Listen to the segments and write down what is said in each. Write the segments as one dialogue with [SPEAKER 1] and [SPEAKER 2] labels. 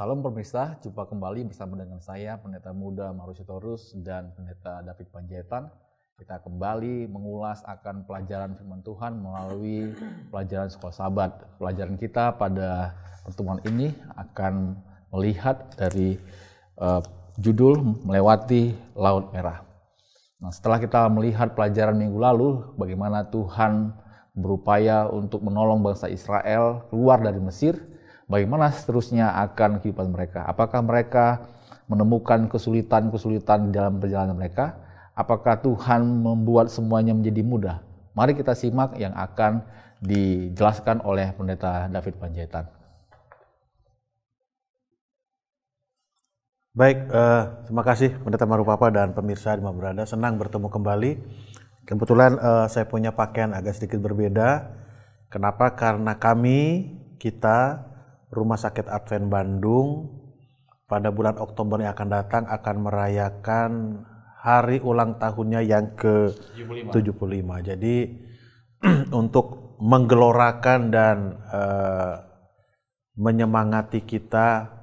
[SPEAKER 1] Salam pemirsa, jumpa kembali bersama dengan saya, Pendeta Muda Marusitorus dan Pendeta David Panjaitan. Kita kembali mengulas akan pelajaran firman Tuhan melalui pelajaran Sekolah Sabat. Pelajaran kita pada pertemuan ini akan melihat dari judul Melewati Laut Merah. Nah, setelah kita melihat pelajaran minggu lalu, bagaimana Tuhan berupaya untuk menolong bangsa Israel keluar dari Mesir, bagaimana seterusnya akan kehidupan mereka? Apakah mereka menemukan kesulitan-kesulitan di dalam perjalanan mereka? Apakah Tuhan membuat semuanya menjadi mudah? Mari kita simak yang akan dijelaskan oleh Pendeta David Panjaitan.
[SPEAKER 2] Baik, terima kasih Pendeta Marupapa dan pemirsa di mana berada. Senang bertemu kembali. Kebetulan saya punya pakaian agak sedikit berbeda. Kenapa? Karena kita Rumah Sakit Advent Bandung pada bulan Oktober yang akan datang akan merayakan hari ulang tahunnya yang ke-75. Jadi untuk menggelorakan dan menyemangati kita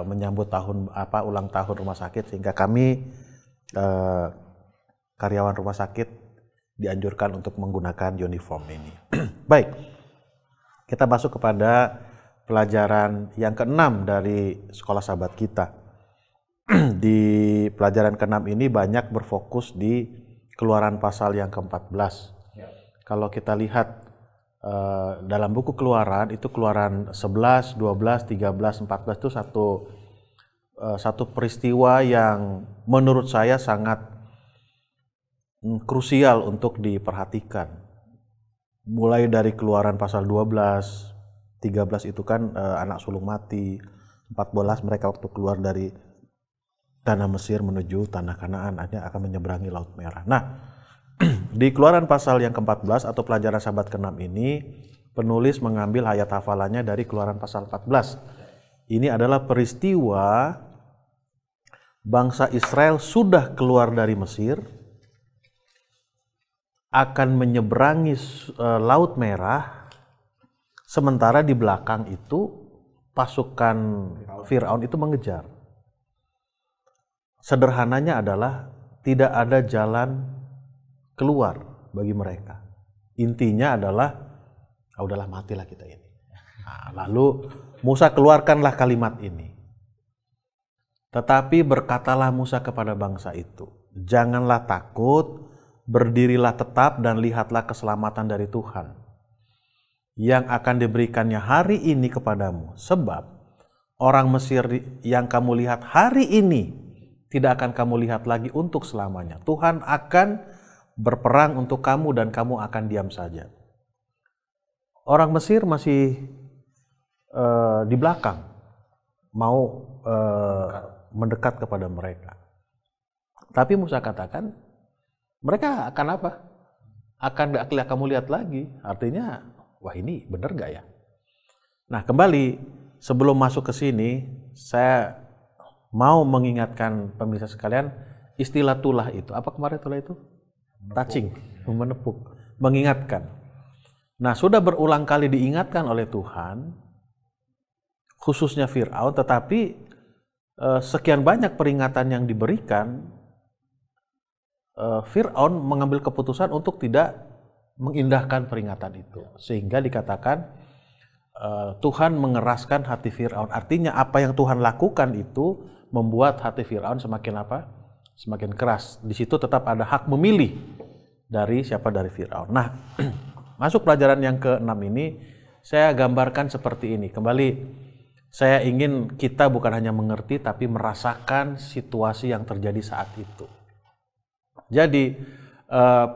[SPEAKER 2] menyambut ulang tahun rumah sakit, sehingga kami karyawan rumah sakit dianjurkan untuk menggunakan uniform ini. Baik. Kita masuk kepada pelajaran yang ke-6 dari Sekolah Sabat kita. Di pelajaran ke-6 ini banyak berfokus di Keluaran pasal yang ke-14. Ya. Kalau kita lihat dalam buku Keluaran, itu Keluaran 11, 12, 13, 14 itu satu peristiwa yang menurut saya sangat krusial untuk diperhatikan. Mulai dari Keluaran pasal 12, 13 itu kan anak sulung mati, 14 mereka waktu keluar dari tanah Mesir menuju tanah Kanaan akan menyeberangi Laut Merah. Nah, di Keluaran pasal yang ke-14 atau pelajaran Sabat ke-6 ini, penulis mengambil ayat hafalannya dari Keluaran pasal 14. Ini adalah peristiwa bangsa Israel sudah keluar dari Mesir, akan menyeberangi Laut Merah, sementara di belakang itu pasukan Firaun itu mengejar. Sederhananya adalah tidak ada jalan keluar bagi mereka. Intinya adalah, udahlah matilah kita ini. Nah, lalu Musa keluarkanlah kalimat ini. Tetapi berkatalah Musa kepada bangsa itu, janganlah takut, berdirilah tetap dan lihatlah keselamatan dari Tuhan yang akan diberikannya hari ini kepadamu. Sebab orang Mesir yang kamu lihat hari ini tidak akan kamu lihat lagi untuk selamanya. Tuhan akan berperang untuk kamu dan kamu akan diam saja. Orang Mesir masih di belakang, mau mendekat kepada mereka. Tapi Musa katakan, mereka akan apa? Akan kamu lihat lagi. Artinya, wah ini benar gak ya? Nah, kembali sebelum masuk ke sini, saya mau mengingatkan pemirsa sekalian, istilah tulah itu. Apa kemarin tulah itu? Touching, menepuk, mengingatkan. Nah, sudah berulang kali diingatkan oleh Tuhan, khususnya Firaun, tetapi sekian banyak peringatan yang diberikan, Firaun mengambil keputusan untuk tidak mengindahkan peringatan itu, sehingga dikatakan Tuhan mengeraskan hati Firaun. Artinya apa yang Tuhan lakukan itu membuat hati Firaun semakin apa? Semakin keras. Di situ tetap ada hak memilih dari Firaun. Nah, masuk pelajaran yang ke-6 ini, saya gambarkan seperti ini. Kembali, saya ingin kita bukan hanya mengerti tapi merasakan situasi yang terjadi saat itu. Jadi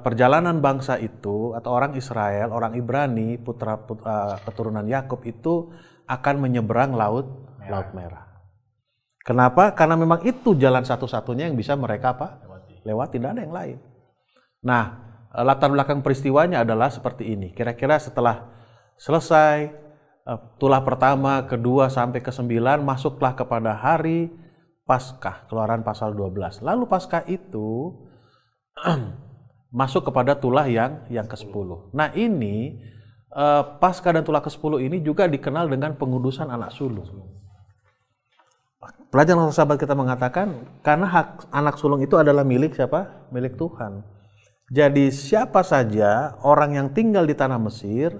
[SPEAKER 2] perjalanan bangsa itu atau orang Israel, orang Ibrani, keturunan Yakub itu akan menyeberang Laut Merah. Kenapa? Karena memang itu jalan satu-satunya yang bisa mereka lewati, tidak ada yang lain. Nah, latar belakang peristiwanya adalah seperti ini. Kira-kira setelah selesai tulah pertama, kedua sampai ke-9, masuklah kepada hari Paskah, Keluaran pasal 12. Lalu Paskah itu masuk kepada tulah yang ke-10. Nah, ini Paskah dan tulah ke-10 ini juga dikenal dengan pengudusan anak sulung. Pelajaran sahabat kita mengatakan karena hak anak sulung itu adalah milik siapa? Milik Tuhan. Jadi siapa saja orang yang tinggal di tanah Mesir,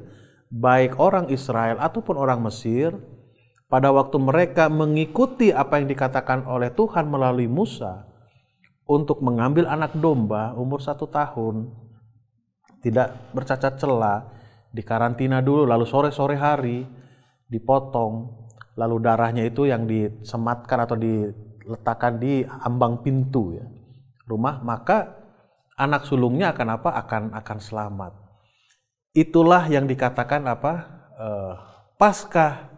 [SPEAKER 2] baik orang Israel ataupun orang Mesir, pada waktu mereka mengikuti apa yang dikatakan oleh Tuhan melalui Musa untuk mengambil anak domba umur 1 tahun, tidak bercacat celah, dikarantina dulu, lalu sore-sore hari dipotong, lalu darahnya itu yang disematkan atau diletakkan di ambang pintu ya, rumah, maka anak sulungnya akan apa? Akan selamat. Itulah yang dikatakan apa? Paskah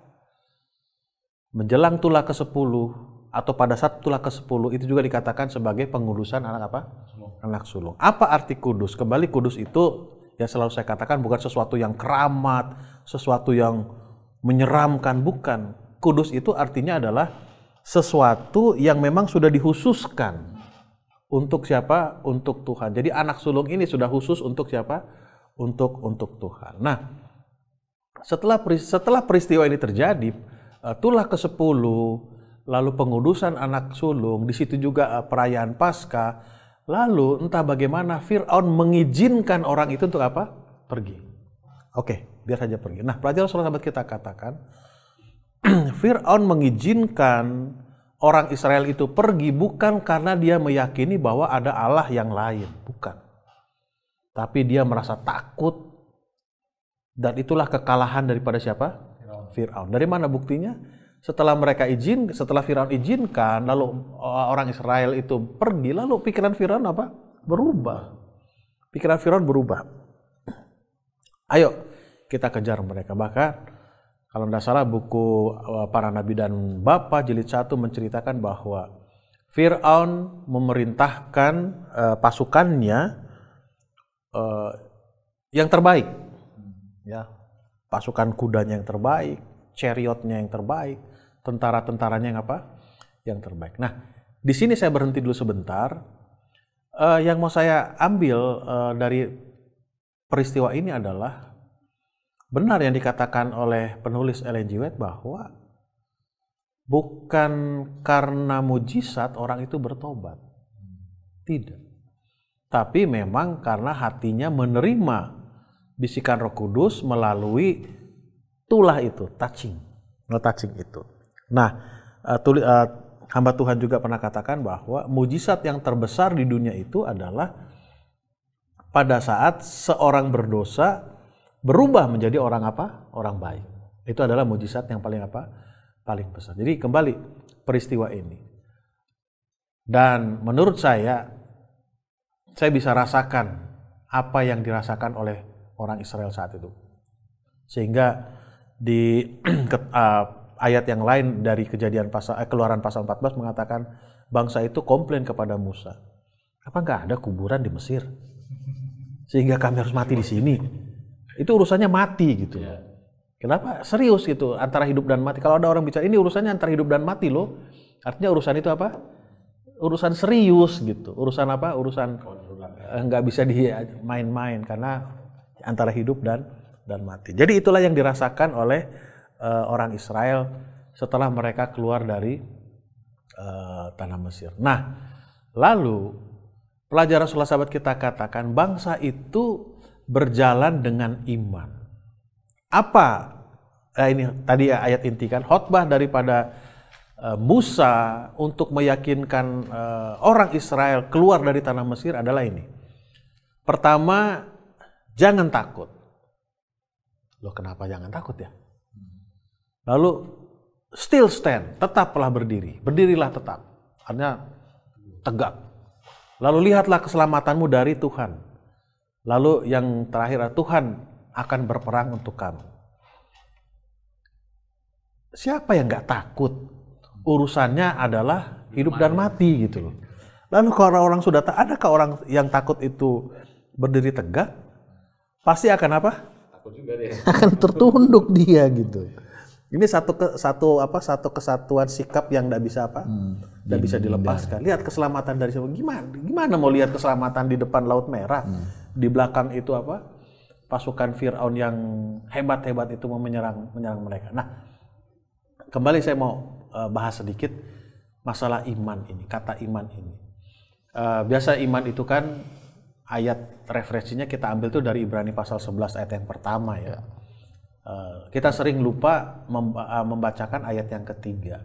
[SPEAKER 2] menjelang tulah ke-10 atau pada saat tulah ke-10 itu juga dikatakan sebagai pengudusan anak apa? Anak sulung. Apa arti kudus? Kembali kudus itu ya selalu saya katakan bukan sesuatu yang keramat, sesuatu yang menyeramkan, bukan. Kudus itu artinya adalah sesuatu yang memang sudah dikhususkan untuk siapa? Untuk Tuhan. Jadi anak sulung ini sudah khusus untuk siapa? Untuk Tuhan. Nah, setelah peristiwa ini terjadi, tulah ke-10, lalu pengudusan anak sulung, di situ juga perayaan Paskah. Lalu entah bagaimana Fir'aun mengizinkan orang itu untuk apa? Pergi. Oke, biar saja pergi. Nah, pelajaran sahabat kita katakan, Fir'aun mengizinkan orang Israel itu pergi bukan karena dia meyakini bahwa ada Allah yang lain. Bukan. Tapi dia merasa takut. Dan itulah kekalahan daripada siapa? Fir'aun. Dari mana buktinya? Setelah Firaun izinkan, lalu orang Israel itu pergi, lalu pikiran Firaun apa? Berubah. Pikiran Firaun berubah. Ayo kita kejar mereka. Bahkan kalau tidak salah buku Para Nabi dan Bapa jilid 1 menceritakan bahwa Firaun memerintahkan pasukannya yang terbaik, ya, pasukan kudanya yang terbaik, chariotnya yang terbaik, tentara-tentaranya yang apa? Yang terbaik. Nah, di sini saya berhenti dulu sebentar. Yang mau saya ambil dari peristiwa ini adalah benar yang dikatakan oleh penulis Ellen G. White bahwa bukan karena mujizat orang itu bertobat. Tidak. Tapi memang karena hatinya menerima bisikan Roh Kudus melalui tulah itu, touching itu. Nah, hamba Tuhan juga pernah katakan bahwa mujizat yang terbesar di dunia itu adalah pada saat seorang berdosa berubah menjadi orang apa? Orang baik. Itu adalah mujizat yang paling apa? Paling besar. Jadi kembali peristiwa ini. Dan menurut saya bisa rasakan apa yang dirasakan oleh orang Israel saat itu. Sehingga di ayat yang lain dari Keluaran pasal 14 mengatakan bangsa itu komplain kepada Musa. Apa nggak ada kuburan di Mesir? Sehingga kami harus mati di sini. Itu urusannya mati gitu. Kenapa? Serius gitu, antara hidup dan mati. Kalau ada orang bicara ini urusannya antara hidup dan mati loh. Artinya urusan itu apa? Urusan serius gitu. Urusan apa? Urusan nggak bisa dimain-main karena antara hidup dan mati. Jadi itulah yang dirasakan oleh orang Israel setelah mereka keluar dari tanah Mesir. Nah, lalu pelajaran sahabat kita katakan bangsa itu berjalan dengan iman. Apa? Ini tadi ayat inti kan, khotbah daripada Musa untuk meyakinkan orang Israel keluar dari tanah Mesir adalah ini. Pertama, jangan takut. Loh, kenapa jangan takut ya? Lalu still stand, tetaplah berdiri. Berdirilah tetap. Artinya tegak. Lalu lihatlah keselamatanmu dari Tuhan. Lalu yang terakhir, Tuhan akan berperang untuk kamu. Siapa yang gak takut? Urusannya adalah hidup dan mati gitu loh. Lalu kalau orang sudah adakah orang yang takut itu berdiri tegak? Pasti akan apa? Takut juga dia. Akan tertunduk dia gitu. Ini satu kesatuan sikap yang tidak bisa apa? Tidak bisa dilepaskan. Lihat keselamatan dari siapa? Gimana mau lihat keselamatan di depan Laut Merah? Di belakang itu apa? pasukan Firaun yang hebat-hebat itu mau menyerang mereka. Nah, kembali saya mau bahas sedikit masalah iman ini, kata iman ini. Biasa iman itu kan ayat referensinya kita ambil tuh dari Ibrani pasal 11 ayat yang pertama ya. Kita sering lupa membacakan ayat yang ketiga.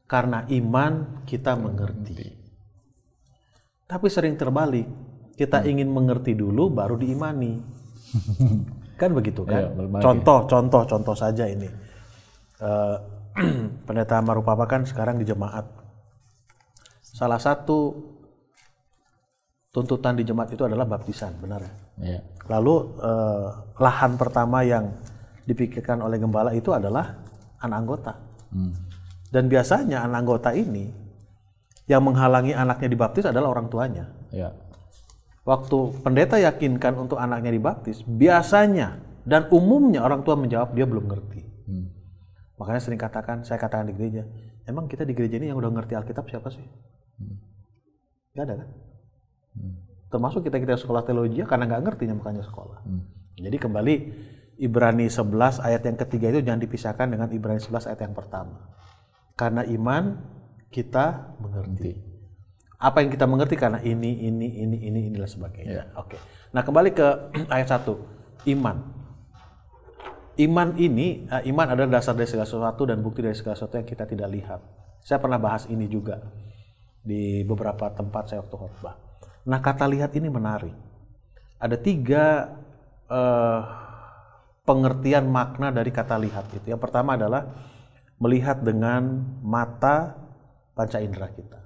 [SPEAKER 2] Karena iman kita mengerti. Tapi sering terbalik, kita ingin mengerti dulu baru diimani. Kan begitu kan? Contoh saja ini. Pendeta Marupapa kan sekarang di jemaat. Salah satu tuntutan di jemaat itu adalah baptisan, benar ya?
[SPEAKER 1] Iya.
[SPEAKER 2] Lalu lahan pertama yang dipikirkan oleh gembala itu adalah anak anggota. Dan biasanya anak anggota ini yang menghalangi anaknya dibaptis adalah orang tuanya.
[SPEAKER 1] Iya.
[SPEAKER 2] Waktu pendeta yakinkan untuk anaknya dibaptis, biasanya dan umumnya orang tua menjawab dia belum ngerti. Makanya sering saya katakan di gereja, emang kita di gereja ini yang udah ngerti Alkitab siapa sih? Gak ada kan? Termasuk kita sekolah teologi karena nggak ngertinya makanya sekolah. Jadi kembali Ibrani 11 ayat yang ketiga itu jangan dipisahkan dengan Ibrani 11 ayat yang pertama. Karena iman kita mengerti. Apa yang kita mengerti karena inilah sebagainya. Oke. Nah, kembali ke ayat 1. Iman. Iman adalah dasar dari segala sesuatu dan bukti dari segala sesuatu yang kita tidak lihat. Saya pernah bahas ini juga di beberapa tempat saya waktu khotbah. Nah, kata lihat ini menarik. Ada 3 pengertian makna dari kata lihat itu. Yang pertama adalah melihat dengan mata panca indera kita.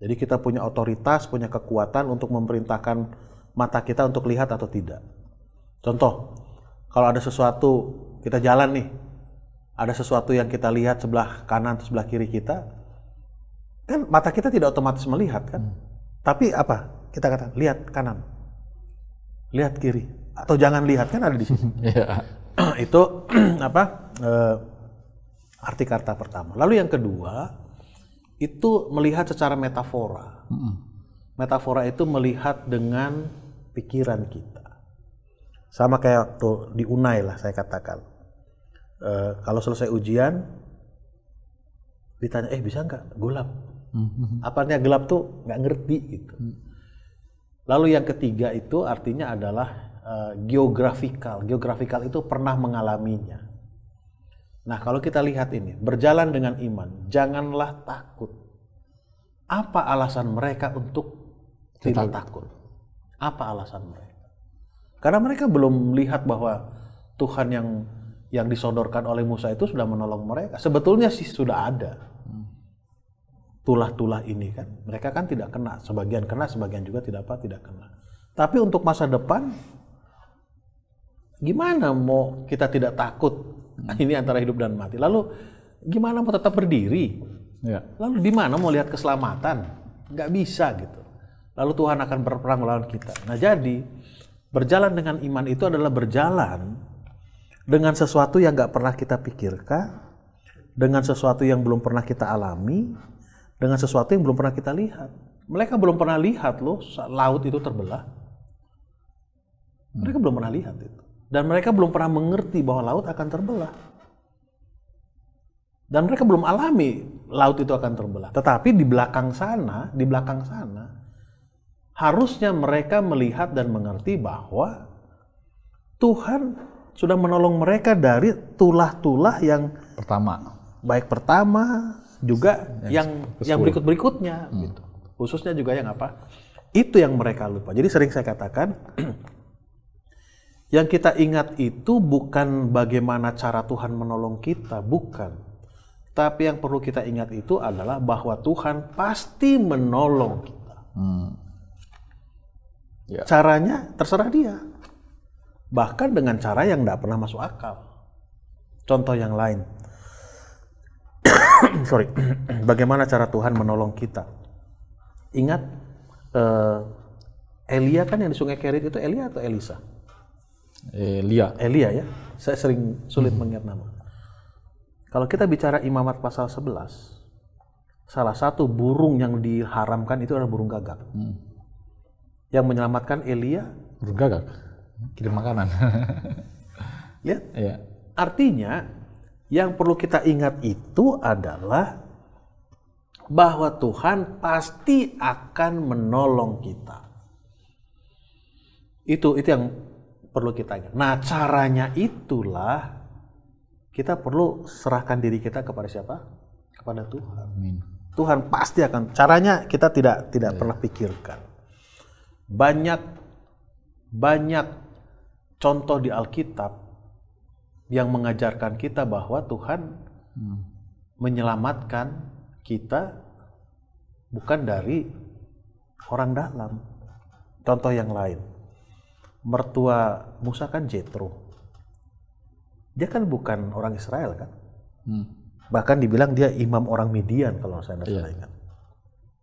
[SPEAKER 2] Jadi kita punya otoritas, punya kekuatan untuk memerintahkan mata kita untuk lihat atau tidak. Contoh, kalau ada sesuatu, kita jalan nih, ada sesuatu yang kita lihat sebelah kanan atau sebelah kiri kita, kan mata kita tidak otomatis melihat kan? Tapi apa? Kita katakan, lihat kanan, lihat kiri, atau jangan lihat, kan ada di sini. Itu arti kata pertama. Lalu yang kedua, itu melihat secara metafora. Metafora itu melihat dengan pikiran kita. Sama kayak waktu di Unai lah saya katakan. Kalau selesai ujian, ditanya, bisa nggak gelap? Apanya gelap tuh nggak ngerti gitu. Lalu yang ketiga itu artinya adalah geografikal. Geografikal itu pernah mengalaminya. Nah, kalau kita lihat ini, berjalan dengan iman, janganlah takut. Apa alasan mereka untuk tidak takut? Apa alasan mereka? Karena mereka belum melihat bahwa Tuhan yang disodorkan oleh Musa itu sudah menolong mereka. Sebetulnya sih sudah ada. Tulah-tulah ini kan, mereka kan tidak kena. Sebagian kena, sebagian juga tidak kena. Tapi untuk masa depan, gimana mau kita tidak takut? Ini antara hidup dan mati. Lalu gimana mau tetap berdiri? Lalu di mana mau lihat keselamatan? Nggak bisa gitu. Lalu Tuhan akan berperang melawan kita. Nah, jadi berjalan dengan iman itu adalah berjalan dengan sesuatu yang nggak pernah kita pikirkan, dengan sesuatu yang belum pernah kita alami, dengan sesuatu yang belum pernah kita lihat. Mereka belum pernah lihat loh laut itu terbelah. Mereka belum pernah lihat itu. Dan mereka belum pernah mengerti bahwa laut akan terbelah. Dan mereka belum alami laut itu akan terbelah. Tetapi di belakang sana, harusnya mereka melihat dan mengerti bahwa Tuhan sudah menolong mereka dari tulah-tulah yang pertama juga yang berikut-berikutnya gitu. Khususnya juga yang apa? Itu yang mereka lupa. Jadi sering saya katakan yang kita ingat itu bukan bagaimana cara Tuhan menolong kita, bukan. Tapi yang perlu kita ingat itu adalah bahwa Tuhan pasti menolong kita. Caranya terserah dia. Bahkan dengan cara yang tidak pernah masuk akal. Contoh yang lain. Bagaimana cara Tuhan menolong kita? Ingat, Elia kan yang di Sungai Kerit itu Elia atau Elisa? Elia ya. Saya sering sulit mengingat nama. Kalau kita bicara Imamat pasal 11, salah satu burung yang diharamkan itu adalah burung gagak. Yang menyelamatkan Elia,
[SPEAKER 1] burung gagak. kirim makanan.
[SPEAKER 2] Lihat.
[SPEAKER 1] Iya.
[SPEAKER 2] Artinya yang perlu kita ingat itu adalah bahwa Tuhan pasti akan menolong kita. Itu yang perlu kita ingat. Nah, caranya itulah kita perlu serahkan diri kita kepada siapa? Kepada Tuhan.
[SPEAKER 1] Amin.
[SPEAKER 2] Tuhan pasti akan. Caranya kita tidak pernah pikirkan. Banyak contoh di Alkitab yang mengajarkan kita bahwa Tuhan menyelamatkan kita bukan dari orang dalam. Contoh yang lain, mertua Musa kan Jethro. Dia kan bukan orang Israel kan? Bahkan dibilang dia imam orang Midian kalau saya tidak ingat.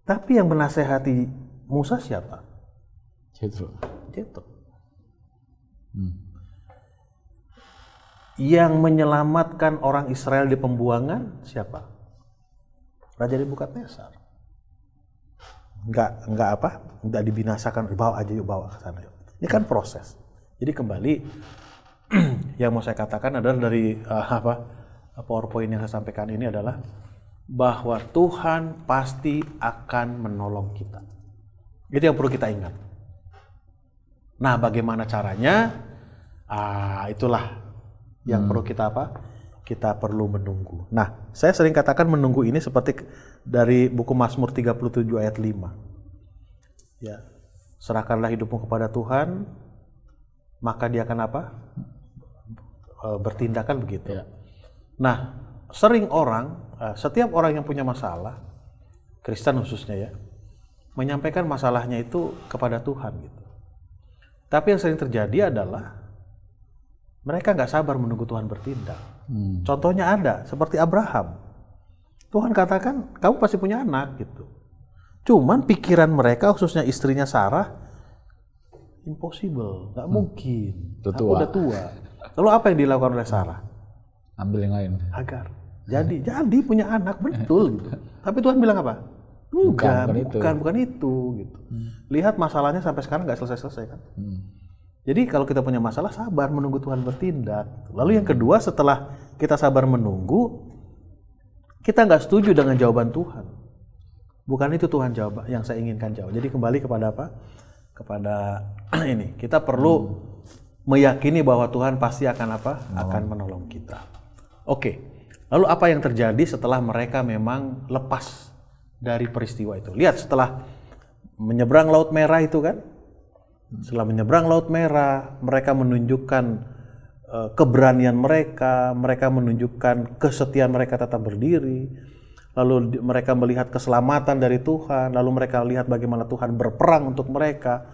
[SPEAKER 2] Tapi yang menasehati Musa siapa? Jethro. Yang menyelamatkan orang Israel di pembuangan siapa? Raja Nebukadnezar. Enggak dibinasakan, bawa aja yuk, bawa ke sana yuk. Ini kan proses. Jadi kembali yang mau saya katakan adalah dari PowerPoint yang saya sampaikan ini adalah bahwa Tuhan pasti akan menolong kita. Itu yang perlu kita ingat. Nah, bagaimana caranya? Itulah yang perlu kita Kita perlu menunggu. Nah, saya sering katakan menunggu ini seperti dari buku Mazmur 37 ayat 5. Ya. Serahkanlah hidupmu kepada Tuhan, maka dia akan bertindakan begitu. Ya. Nah, setiap orang yang punya masalah, Kristen khususnya ya, menyampaikan masalahnya itu kepada Tuhan gitu. Tapi yang sering terjadi adalah mereka nggak sabar menunggu Tuhan bertindak. Contohnya ada, seperti Abraham. Tuhan katakan, kamu pasti punya anak gitu. Cuman pikiran mereka, khususnya istrinya Sarah, impossible, nggak mungkin. Aku udah tua. Lalu apa yang dilakukan oleh Sarah?
[SPEAKER 1] Ambil yang lain.
[SPEAKER 2] Hagar. Jadi punya anak, betul gitu. Tapi Tuhan bilang apa? Bukan itu gitu. Lihat masalahnya sampai sekarang nggak selesai-selesai kan? Jadi kalau kita punya masalah, sabar menunggu Tuhan bertindak. Lalu yang kedua, setelah kita sabar menunggu, kita nggak setuju dengan jawaban Tuhan. Bukan itu Tuhan jawab yang saya inginkan jawab. Jadi kembali kepada apa? Kepada ini. Kita perlu meyakini bahwa Tuhan pasti akan akan menolong kita. Oke. Lalu apa yang terjadi setelah mereka memang lepas dari peristiwa itu? Lihat setelah menyeberang Laut Merah itu kan? Setelah menyeberang Laut Merah, mereka menunjukkan keberanian mereka menunjukkan kesetiaan mereka tetap berdiri, lalu mereka melihat keselamatan dari Tuhan, lalu mereka lihat bagaimana Tuhan berperang untuk mereka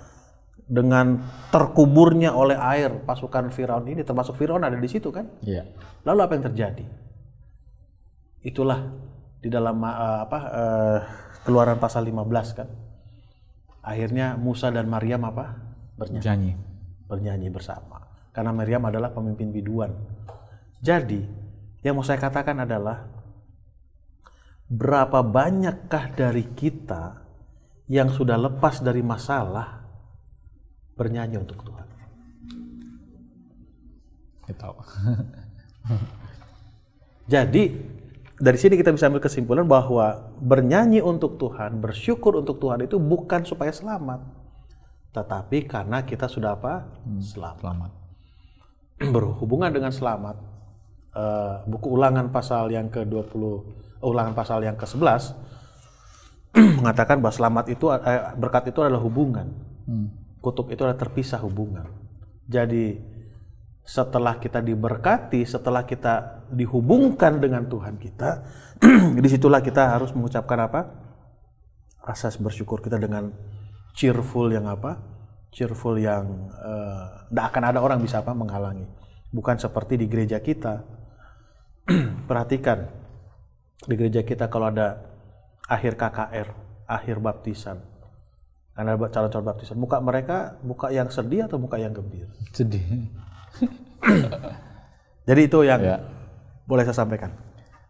[SPEAKER 2] dengan terkuburnya oleh air pasukan Firaun ini, termasuk Firaun ada di situ kan? Iya. Lalu apa yang terjadi? Itulah di dalam Keluaran pasal 15 kan? Akhirnya Musa dan Maryam bernyanyi bersama. Karena Maryam adalah pemimpin biduan. Jadi, yang mau saya katakan adalah berapa banyakkah dari kita yang sudah lepas dari masalah bernyanyi untuk Tuhan?
[SPEAKER 1] Kita.
[SPEAKER 2] Jadi, dari sini kita bisa ambil kesimpulan bahwa bernyanyi untuk Tuhan, bersyukur untuk Tuhan itu bukan supaya selamat, tetapi karena kita sudah selamat. Berhubungan dengan selamat, buku Ulangan pasal yang ke-11 mengatakan bahwa selamat itu, berkat itu adalah hubungan, kutuk itu adalah terpisah hubungan. Jadi setelah kita diberkati, setelah kita dihubungkan dengan Tuhan kita, disitulah kita harus mengucapkan rasa bersyukur kita dengan cheerful yang tidak akan ada orang bisa menghalangi. Bukan seperti di gereja kita. Perhatikan, di gereja kita kalau ada akhir KKR, akhir baptisan, ada calon-calon baptisan, muka mereka muka yang sedih atau muka yang gembira?
[SPEAKER 1] Sedih.
[SPEAKER 2] Jadi itu yang boleh saya sampaikan.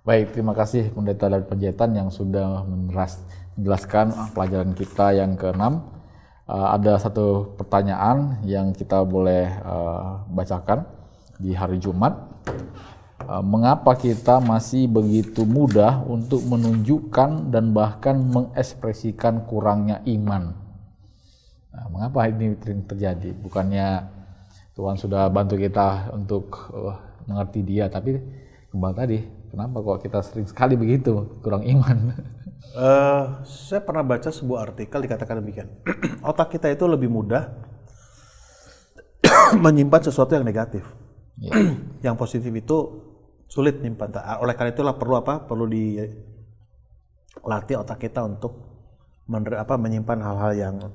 [SPEAKER 1] Baik, terima kasih Pendeta David Panjaitan yang sudah menjelaskan pelajaran kita yang ke-6. ada satu pertanyaan yang kita boleh bacakan di hari Jumat. Mengapa kita masih begitu mudah untuk menunjukkan dan bahkan mengekspresikan kurangnya iman? Nah, mengapa ini terjadi? Bukannya Tuhan sudah bantu kita untuk mengerti Dia, tapi kembali tadi, kenapa kok kita sering sekali begitu kurang iman?
[SPEAKER 2] Saya pernah baca sebuah artikel dikatakan demikian. Otak kita itu lebih mudah menyimpan sesuatu yang negatif. Yang positif itu sulit menyimpan. Oleh karena itulah perlu dilatih otak kita untuk menyimpan hal-hal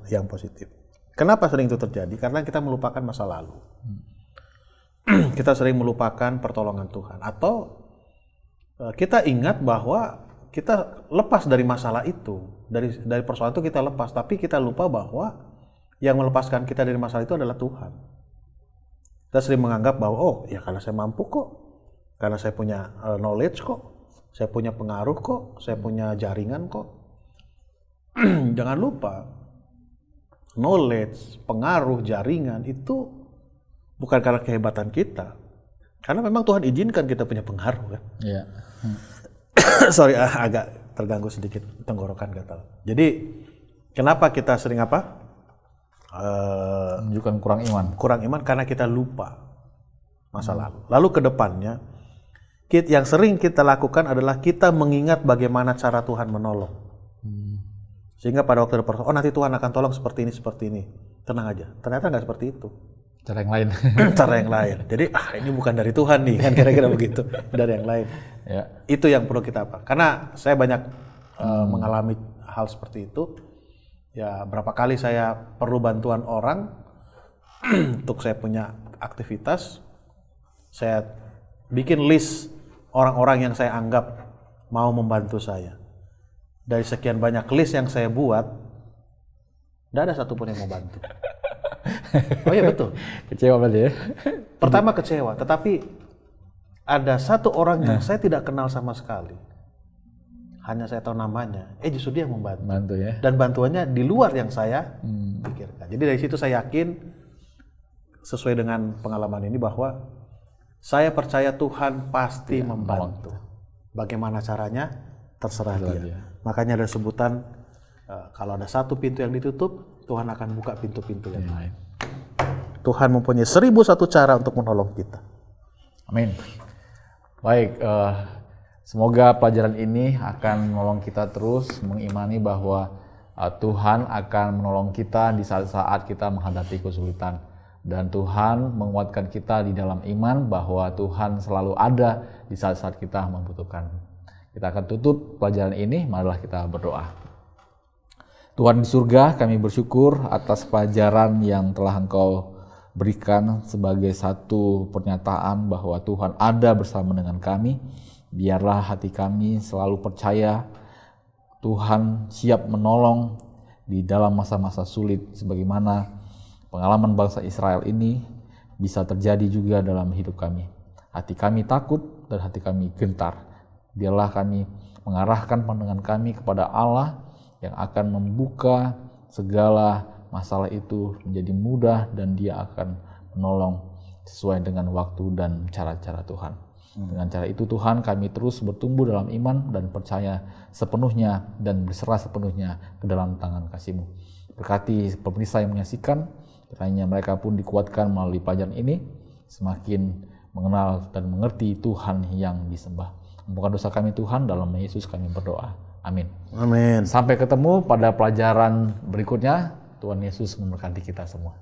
[SPEAKER 2] yang positif. Kenapa sering itu terjadi? Karena kita melupakan masa lalu. Kita sering melupakan pertolongan Tuhan, atau kita ingat bahwa kita lepas dari masalah itu, dari persoalan itu kita lepas, tapi kita lupa bahwa yang melepaskan kita dari masalah itu adalah Tuhan. Kita sering menganggap bahwa ya karena saya mampu kok, karena saya punya knowledge kok, saya punya pengaruh kok, saya punya jaringan kok. Jangan lupa, knowledge, pengaruh, jaringan itu bukan karena kehebatan kita, karena memang Tuhan izinkan kita punya pengaruh kan.
[SPEAKER 1] Iya.
[SPEAKER 2] Sorry, agak terganggu sedikit tenggorokan gatal. Jadi kenapa kita sering
[SPEAKER 1] Menunjukkan kurang iman.
[SPEAKER 2] Kurang iman karena kita lupa masa lalu. Lalu ke depannya, yang sering kita lakukan adalah kita mengingat bagaimana cara Tuhan menolong. Sehingga pada waktu depan, nanti Tuhan akan tolong seperti ini. Tenang aja. Ternyata nggak seperti itu.
[SPEAKER 1] Cara yang lain.
[SPEAKER 2] Cara yang lain. Jadi ini bukan dari Tuhan nih, kan kira-kira begitu. Dari yang lain.
[SPEAKER 1] Ya.
[SPEAKER 2] Itu yang perlu kita Karena saya banyak mengalami hal seperti itu. Ya, berapa kali saya perlu bantuan orang untuk saya punya aktivitas, saya bikin list orang-orang yang saya anggap mau membantu saya. Dari sekian banyak list yang saya buat, tidak ada satupun yang mau bantu. Oh iya betul.
[SPEAKER 1] Kecewa berarti ya?
[SPEAKER 2] Pertama kecewa, tetapi ada satu orang yang saya tidak kenal sama sekali. Hanya saya tahu namanya, justru dia membantu.
[SPEAKER 1] Bantu ya.
[SPEAKER 2] Dan bantuannya di luar yang saya pikirkan. Jadi dari situ saya yakin, sesuai dengan pengalaman ini, bahwa saya percaya Tuhan pasti membantu. Bagaimana caranya? Terserah dia. Makanya ada sebutan, kalau ada satu pintu yang ditutup, Tuhan akan buka pintu-pintu yang lain. Tuhan mempunyai 1001 cara untuk menolong kita.
[SPEAKER 1] Amin. Baik, semoga pelajaran ini akan menolong kita terus mengimani bahwa Tuhan akan menolong kita di saat-saat kita menghadapi kesulitan. Dan Tuhan menguatkan kita di dalam iman bahwa Tuhan selalu ada di saat-saat kita membutuhkan. Kita akan tutup pelajaran ini, marilah kita berdoa. Tuhan di surga, kami bersyukur atas pelajaran yang telah Engkau berikan sebagai satu pernyataan bahwa Tuhan ada bersama dengan kami. Biarlah hati kami selalu percaya Tuhan siap menolong di dalam masa-masa sulit, sebagaimana pengalaman bangsa Israel ini bisa terjadi juga dalam hidup kami. Hati kami takut dan hati kami gentar. Biarlah kami mengarahkan pandangan kami kepada Allah yang akan membuka segala masalah itu menjadi mudah, dan Dia akan menolong sesuai dengan waktu dan cara-cara Tuhan. Dengan cara itu Tuhan, kami terus bertumbuh dalam iman dan percaya sepenuhnya dan berserah sepenuhnya ke dalam tangan kasih-Mu. Berkati pemirsa yang menyaksikan, kiranya mereka pun dikuatkan melalui pelajaran ini, semakin mengenal dan mengerti Tuhan yang disembah. Ampunkan dosa kami Tuhan, dalam nama Yesus kami berdoa. Amin.
[SPEAKER 2] Amin.
[SPEAKER 1] Sampai ketemu pada pelajaran berikutnya. Tuhan Yesus memberkati kita semua.